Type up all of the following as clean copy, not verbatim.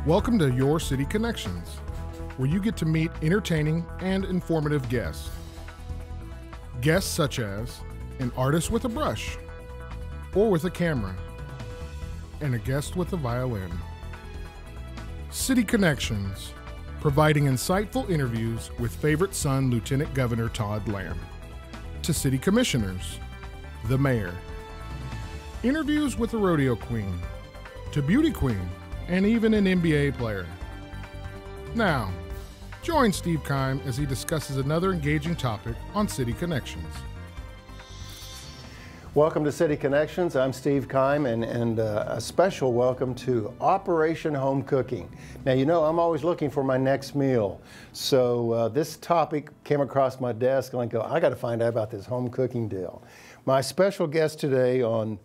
Welcome to Your City Connections, where you get to meet entertaining and informative guests. Guests such as an artist with a brush or with a camera, and a guest with a violin. City Connections, providing insightful interviews with favorite son Lieutenant Governor Todd Lamb, to city commissioners, the mayor, interviews with a rodeo queen, to beauty queen, and even an NBA player. Now, join Steve Kime as he discusses another engaging topic on City Connections. Welcome to City Connections. I'm Steve Kime, and a special welcome to Operation Home Cooking. Now, you know, I'm always looking for my next meal. So this topic came across my desk, and I go, I got to find out about this home cooking deal. My special guest today on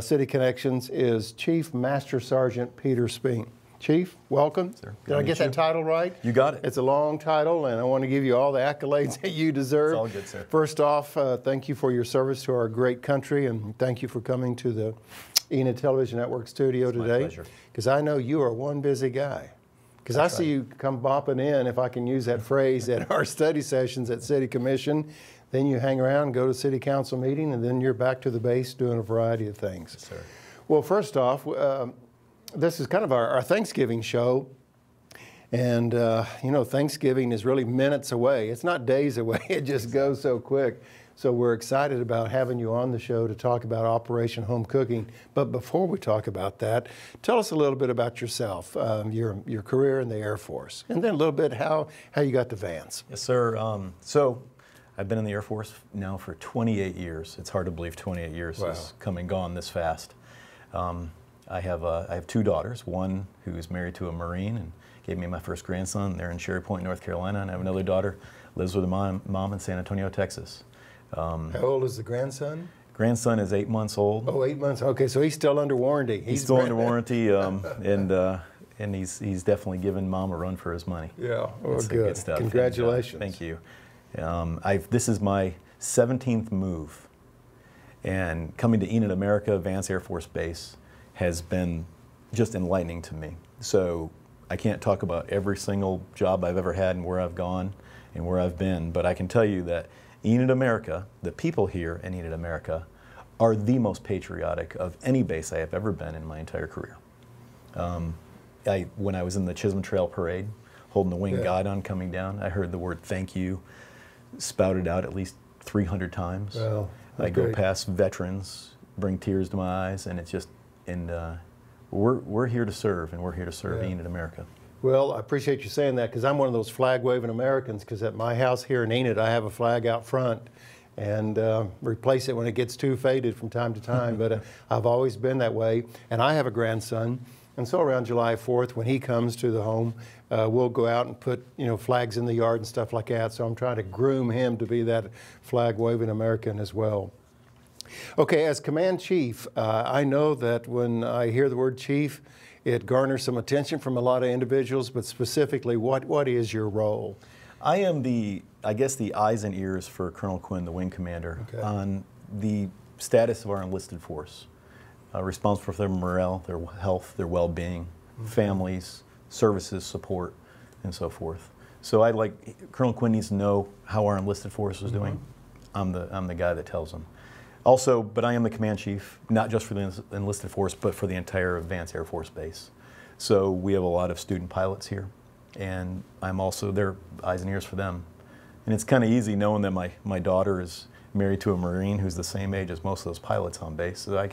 City Connections is Chief Master Sergeant Peter Speen. Chief, welcome. Sir, did I get that title right? You got it. It's a long title, and I want to give you all the accolades that you deserve. It's all good, sir. First off, thank you for your service to our great country, and thank you for coming to the Enid Television Network studio today. My pleasure. Because I know you are one busy guy. Because I see you come bopping in, if I can use that phrase, at our study sessions at City Commission. Then you hang around, go to City Council meeting, and then you're back to the base doing a variety of things. Yes, sir. Well, first off, this is kind of our Thanksgiving show. And, you know, Thanksgiving is really minutes away. It's not days away. It just goes so quick. So we're excited about having you on the show to talk about Operation Home Cooking. But before we talk about that, tell us a little bit about yourself, your career in the Air Force, and then a little bit how you got to Vance. Yes, sir. So I've been in the Air Force now for 28 years. It's hard to believe 28 years has come and gone this fast. I have two daughters, one who's married to a Marine and gave me my first grandson. They're in Cherry Point, North Carolina, and I have another daughter, lives with her mom in San Antonio, Texas. How old is the grandson? Grandson is 8 months old. Oh, 8 months. Okay, so he's still under warranty. He's still under warranty, and he's definitely given Mom a run for his money. Yeah, well, It's good. Good stuff. Congratulations. And, thank you. This is my 17th move, and coming to Enid America, Vance Air Force Base, has been just enlightening to me. So I can't talk about every single job I've ever had and where I've gone and where I've been, but I can tell you that Enid America, the people here in Enid America, are the most patriotic of any base I have ever been in my entire career. When I was in the Chisholm Trail Parade, holding the wing guidon coming down, I heard the word thank you spouted out at least 300 times. Well, I go past veterans, bring tears to my eyes, and it's just, we're here to serve, and we're here to serve Enid America. Well, I appreciate you saying that, because I'm one of those flag-waving Americans, because at my house here in Enid, I have a flag out front, and replace it when it gets too faded from time to time, but I've always been that way. And I have a grandson, and so around July 4th, when he comes to the home, we'll go out and put, you know, flags in the yard and stuff like that, so I'm trying to groom him to be that flag-waving American as well. Okay, as Command Chief, I know that when I hear the word Chief, it garners some attention from a lot of individuals, but specifically, what is your role? I am I guess the eyes and ears for Colonel Quinn, the wing commander, on the status of our enlisted force. Responsible for their morale, their health, their well-being, families, services, support, and so forth. So Colonel Quinn needs to know how our enlisted force is doing. I'm the guy that tells him. Also, but I am the command chief, not just for the enlisted force, but for the entire Vance Air Force Base. So we have a lot of student pilots here, and I'm also their eyes and ears for them. And it's kind of easy knowing that my daughter is married to a Marine who's the same age as most of those pilots on base, so I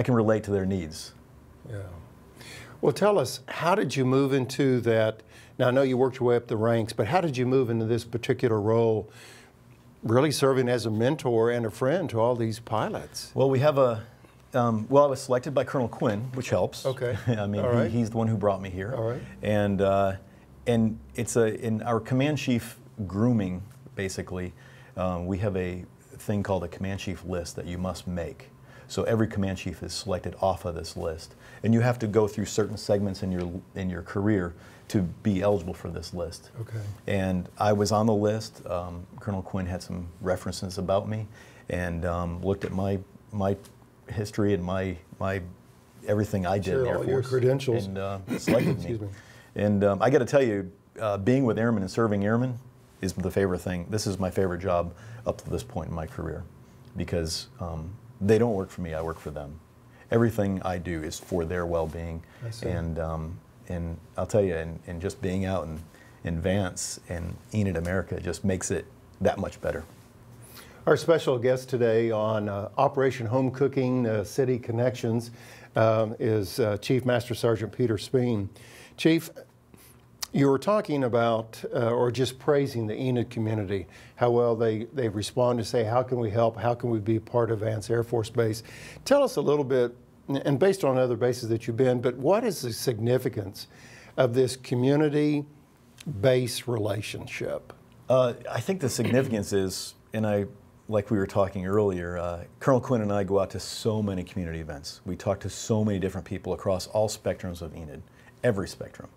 can relate to their needs. Yeah. Well, tell us, how did you move into that? Now, I know you worked your way up the ranks, but how did you move into this particular role, really serving as a mentor and a friend to all these pilots? Well, we have I was selected by Colonel Quinn, which helps. Okay. I mean, he's the one who brought me here. All right. And it's in our command chief grooming, basically, we have a thing called a command chief list that you must make. So every command chief is selected off of this list, and you have to go through certain segments in your career to be eligible for this list. Okay. And I was on the list. Colonel Quinn had some references about me, and looked at my history and my everything I did in the Air all Force. your credentials. And selected me. Excuse me. And I got to tell you, being with airmen and serving airmen is the favorite thing. This is my favorite job up to this point in my career, because they don't work for me, I work for them. Everything I do is for their well-being. And I'll tell you, and just being out in Vance and Enid America just makes it that much better. Our special guest today on Operation Home Cooking, City Connections, is Chief Master Sergeant Peter Speen. Chief, you were talking about, or just praising the Enid community, how well they respond to say, how can we help, how can we be part of Vance Air Force Base? Tell us a little bit, and based on other bases that you've been, but what is the significance of this community-base relationship? I think the significance is, like we were talking earlier, Colonel Quinn and I go out to so many community events. We talk to so many different people across all spectrums of Enid, every spectrum.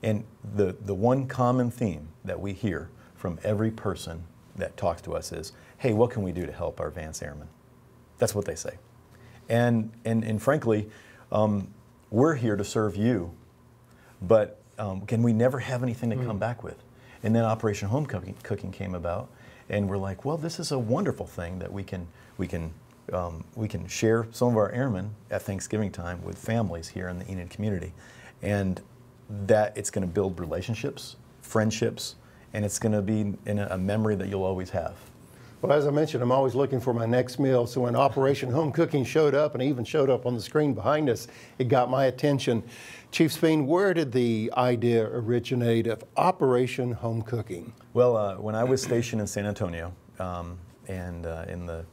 And the one common theme that we hear from every person that talks to us is, hey, what can we do to help our Vance Airmen? That's what they say. And frankly, we're here to serve you, but can we never have anything to come back with? And then Operation Home Cooking came about, and we're like, well, this is a wonderful thing that we can share some of our airmen at Thanksgiving time with families here in the Enid community, and that it's going to build relationships, friendships, and it's going to be in a memory that you'll always have. Well, as I mentioned, I'm always looking for my next meal. So when Operation Home Cooking showed up, and even showed up on the screen behind us, it got my attention. Chief Speen, where did the idea originate of Operation Home Cooking? Well, when I was stationed in San Antonio, and in the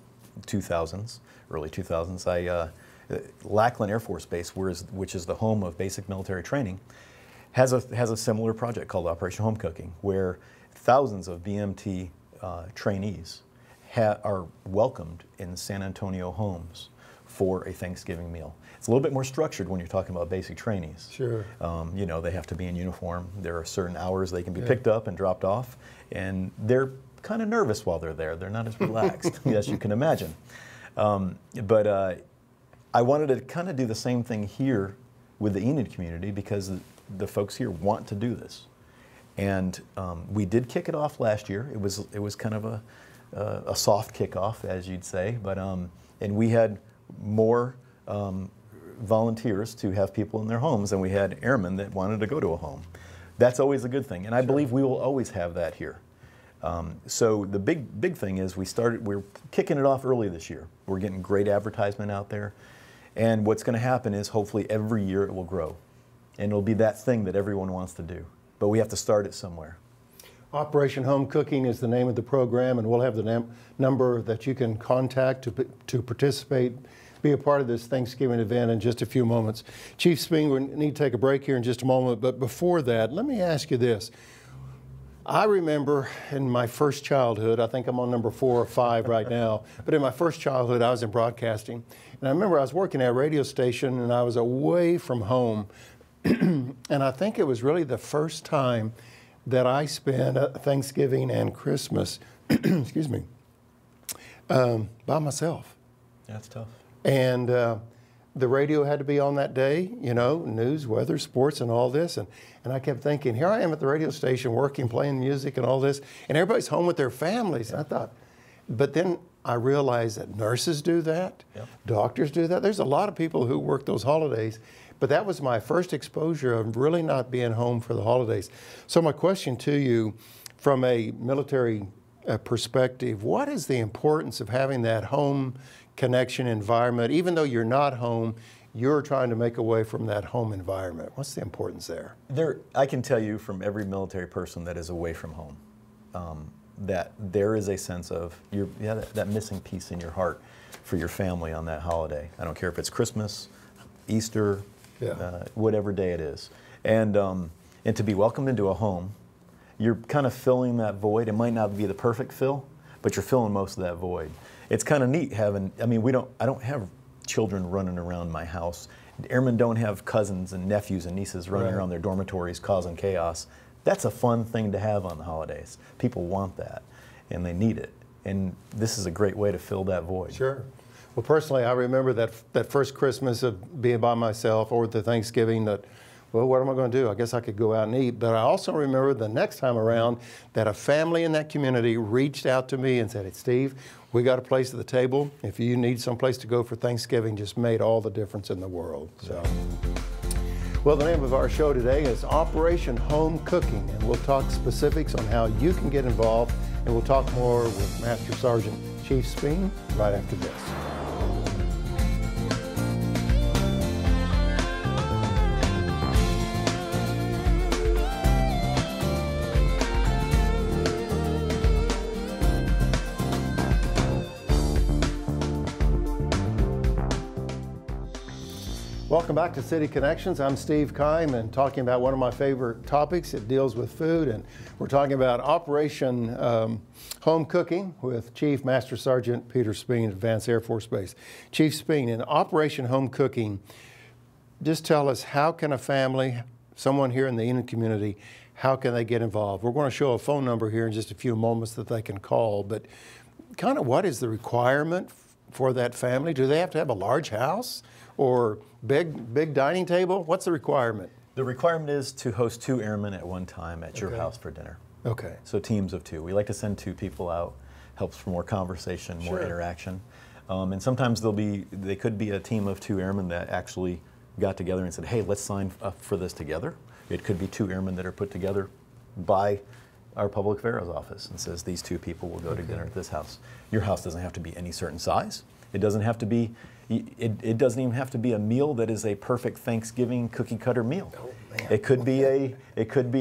2000s, early 2000s, Lackland Air Force Base, which is the home of basic military training, has a similar project called Operation Home Cooking, where thousands of BMT trainees are welcomed in San Antonio homes for a Thanksgiving meal. It's a little bit more structured when you're talking about basic trainees. Sure. You know, they have to be in uniform. There are certain hours they can be picked up and dropped off, and they're kind of nervous while they're there. They're not as relaxed as you can imagine. But I wanted to kind of do the same thing here with the Enid community, because the folks here want to do this. And we did kick it off last year. It was kind of a soft kickoff, as you'd say, but and we had more volunteers to have people in their homes than we had airmen that wanted to go to a home. That's always a good thing, and I believe we will always have that here. So the big thing is we're kicking it off early this year. We're getting great advertisement out there, and what's going to happen is hopefully every year it will grow, and it'll be that thing that everyone wants to do. But we have to start it somewhere. Operation Home Cooking is the name of the program, and we'll have the number that you can contact to participate, be a part of this Thanksgiving event in just a few moments. Chief Speen, we need to take a break here in just a moment, but before that, let me ask you this. I remember in my first childhood, I think I'm on number 4 or 5 right now, but in my first childhood, I was in broadcasting. And I remember I was working at a radio station, and I was away from home. And I think it was really the first time that I spent Thanksgiving and Christmas, excuse me, by myself. That's tough. And the radio had to be on that day, you know, news, weather, sports, and all this. And I kept thinking, here I am at the radio station working, playing music and all this, and everybody's home with their families. And I thought, but then I realized that nurses do that, doctors do that. There's a lot of people who work those holidays. But that was my first exposure of really not being home for the holidays. So my question to you, from a military perspective, what is the importance of having that home connection environment? Even though you're not home, you're trying to make away from that home environment. What's the importance there? I can tell you from every military person that is away from home, that there is a sense of that missing piece in your heart for your family on that holiday. I don't care if it's Christmas, Easter, whatever day it is. And to be welcomed into a home, you're kind of filling that void. It might not be the perfect fill, but you're filling most of that void. It's kind of neat having, I mean, I don't have children running around my house. Airmen don't have cousins and nephews and nieces running around their dormitories causing chaos. That's a fun thing to have on the holidays. People want that, and they need it. And this is a great way to fill that void. Sure. Well, personally, I remember that first Christmas of being by myself, or the Thanksgiving that, well, what am I going to do? I guess I could go out and eat. But I also remember the next time around that a family in that community reached out to me and said, "Hey, Steve, we got a place at the table. If you need someplace to go for Thanksgiving," just made all the difference in the world. So, well, the name of our show today is Operation Home Cooking, and we'll talk specifics on how you can get involved, and we'll talk more with Master Sergeant Chief Speen right after this. Welcome back to City Connections. I'm Steve Kime, and talking about one of my favorite topics. It deals with food, and we're talking about Operation Home Cooking with Chief Master Sergeant Peter Speen at Vance Air Force Base. Chief Speen, in Operation Home Cooking, just tell us, how can a family, someone here in the Enid community, how can they get involved? We're going to show a phone number here in just a few moments that they can call, but kind of what is the requirement for that family? Do they have to have a large house or big dining table? What's the requirement? The requirement is to host 2 airmen at one time at your house for dinner. Okay. So teams of 2. We like to send 2 people out. Helps for more conversation, more interaction. And sometimes they could be a team of 2 airmen that actually got together and said, "Hey, let's sign up for this together." It could be 2 airmen that are put together by our public affairs office and says, "These 2 people will go to dinner at this house." Your house doesn't have to be any certain size. It doesn't have to be. It doesn't even have to be a meal that is a perfect Thanksgiving cookie cutter meal. Oh, man. It could be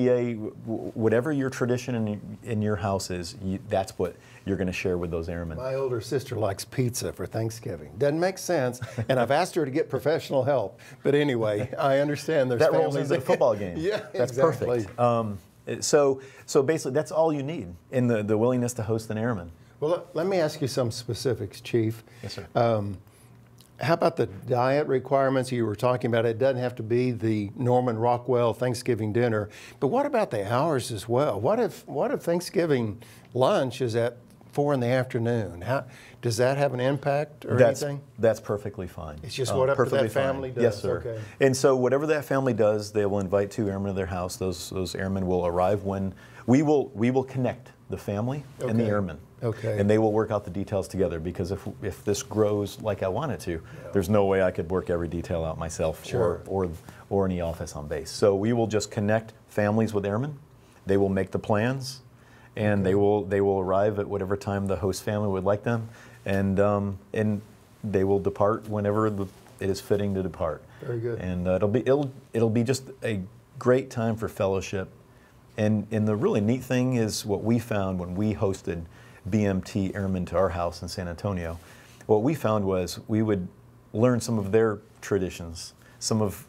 a whatever your tradition in your house is. That's what you're going to share with those airmen. My older sister likes pizza for Thanksgiving. Doesn't make sense, and I've asked her to get professional help. But anyway, I understand there's that families rolls into the football game. Yeah, that's exactly. perfect. So basically, that's all you need in the willingness to host an airman. Well, let me ask you some specifics, Chief. Yes, sir. How about the diet requirements you were talking about? It doesn't have to be the Norman Rockwell Thanksgiving dinner, but what about the hours as well? What if Thanksgiving lunch is at 4 in the afternoon? How does that have an impact or anything? That's perfectly fine. It's just whatever that family does. Yes, sir. Okay. And so whatever that family does, they will invite 2 airmen to their house. Those airmen will arrive when we will connect the family and the airmen. Okay. And they will work out the details together, because if this grows like I want it to, there's no way I could work every detail out myself. Sure. or in the office on base. So we will just connect families with airmen. They will make the plans, and they will arrive at whatever time the host family would like them, and they will depart whenever it is fitting to depart. Very good. And it'll be just a great time for fellowship. And the really neat thing is what we found when we hosted BMT airmen to our house in San Antonio. What we found was we would learn some of their traditions, some of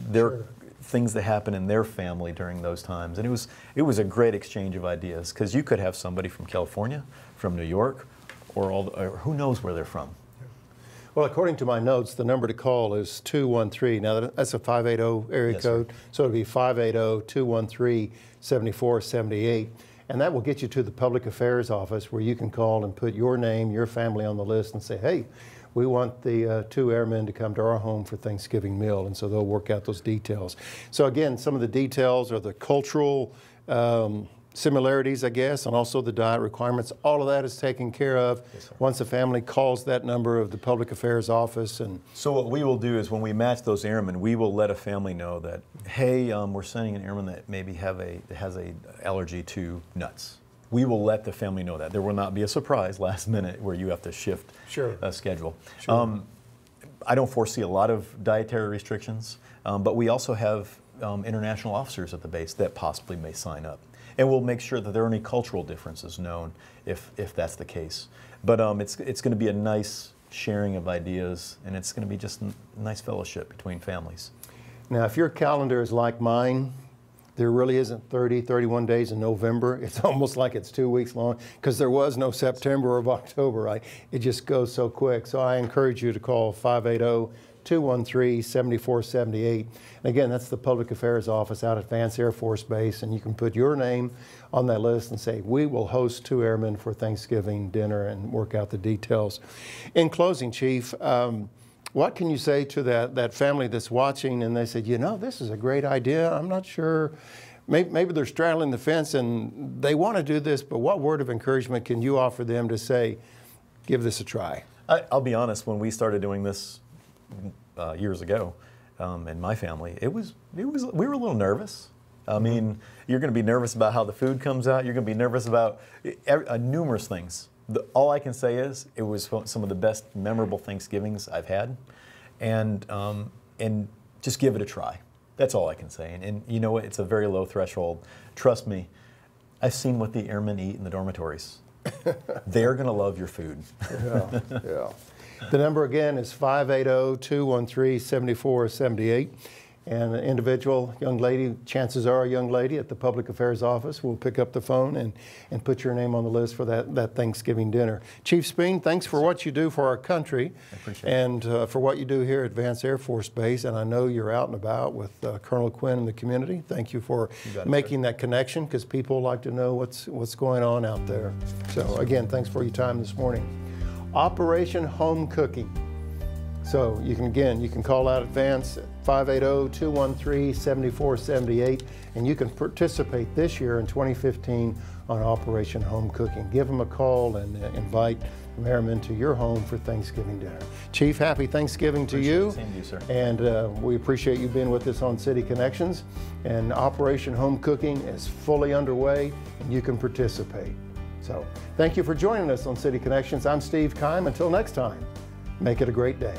their things that happen in their family during those times, and it was a great exchange of ideas, because you could have somebody from California, from New York, or who knows where they're from. Well, according to my notes, the number to call is 213. Now, that's a 580 area code, sir. so it'll be 580-213-7478. And that will get you to the Public Affairs Office, where you can call and put your name, your family on the list and say, "Hey, we want the 2 airmen to come to our home for Thanksgiving meal." And so they'll work out those details. So again, some of the details are the cultural similarities, I guess, and also the diet requirements. All of that is taken care of once a family calls that number of the Public Affairs Office. And so what we will do is, when we match those airmen, we will let a family know that, hey, we're sending an airman that maybe has a allergy to nuts. We will let the family know that. There will not be a surprise last minute where you have to shift a schedule. Sure. I don't foresee a lot of dietary restrictions, but we also have international officers at the base that possibly may sign up. And we'll make sure that there are any cultural differences known if that's the case. But it's going to be a nice sharing of ideas, and it's going to be just a nice fellowship between families. Now, if your calendar is like mine, there really isn't 30, 31 days in November. It's almost like it's 2 weeks long, because there was no September or October, right? It just goes so quick. So I encourage you to call 213-7478. And again, that's the Public Affairs Office out at Vance Air Force Base, and you can put your name on that list and say, we will host 2 airmen for Thanksgiving dinner, and work out the details. In closing, Chief, what can you say to that family that's watching and they said, you know, this is a great idea, I'm not sure, maybe they're straddling the fence and they want to do this, but what word of encouragement can you offer them to say, give this a try? I'll be honest, when we started doing this years ago in my family, we were a little nervous. I mean, you're going to be nervous about how the food comes out. You're going to be nervous about numerous things. All I can say is it was some of the best memorable Thanksgivings I've had, and just give it a try. That's all I can say. And you know what? It's a very low threshold. Trust me, I've seen what the airmen eat in the dormitories. They're going to love your food. Yeah, yeah. The number again is 580-213-7478. And an individual, young lady, chances are a young lady at the Public Affairs Office will pick up the phone and put your name on the list for that Thanksgiving dinner. Chief Speen, thanks for what you do for our country. I appreciate it. And for what you do here at Vance Air Force Base. And I know you're out and about with Colonel Quinn in the community. Thank you for making that connection, because people like to know what's going on out there. So again, thanks for your time this morning. Operation Home Cooking. So you can call out at Vance at 580-213-7478, and you can participate this year in 2015 on Operation Home Cooking. Give them a call and invite airmen to your home for Thanksgiving dinner. Chief, happy Thanksgiving to you. Same to you, sir. And we appreciate you being with us on City Connections. And Operation Home Cooking is fully underway, and you can participate. So thank you for joining us on City Connections. I'm Steve Kime. Until next time, make it a great day.